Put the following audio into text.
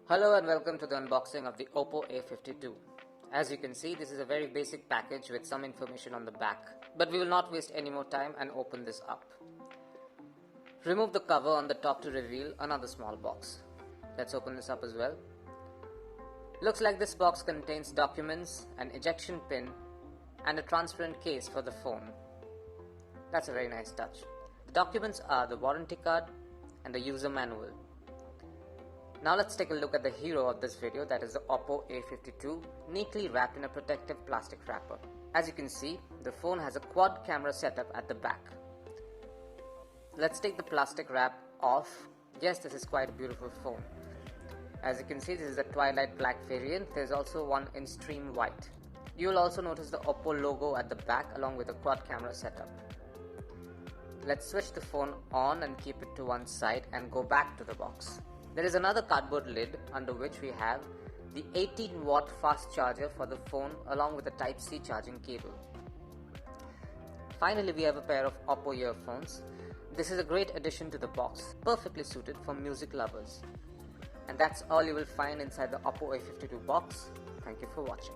Hello and welcome to the unboxing of the Oppo A52. As you can see, this is a very basic package with some information on the back, but we will not waste any more time and open this up. Remove the cover on the top to reveal another small box. Let's open this up as well. Looks like this box contains documents, an ejection pin, and a transparent case for the phone. That's a very nice touch. The documents are the warranty card and the user manual. Now let's take a look at the hero of this video, that is the Oppo A52, neatly wrapped in a protective plastic wrapper. As you can see, the phone has a quad camera setup at the back. Let's take the plastic wrap off. Yes, this is quite a beautiful phone. As you can see, this is the twilight black variant. There's also one in stream white. You will also notice the Oppo logo at the back along with the quad camera setup. Let's switch the phone on and keep it to one side and go back to the box. There is another cardboard lid under which we have the 18-watt fast charger for the phone along with a Type-C charging cable. Finally, we have a pair of Oppo earphones. This is a great addition to the box, perfectly suited for music lovers. And that's all you will find inside the Oppo A52 box. Thank you for watching.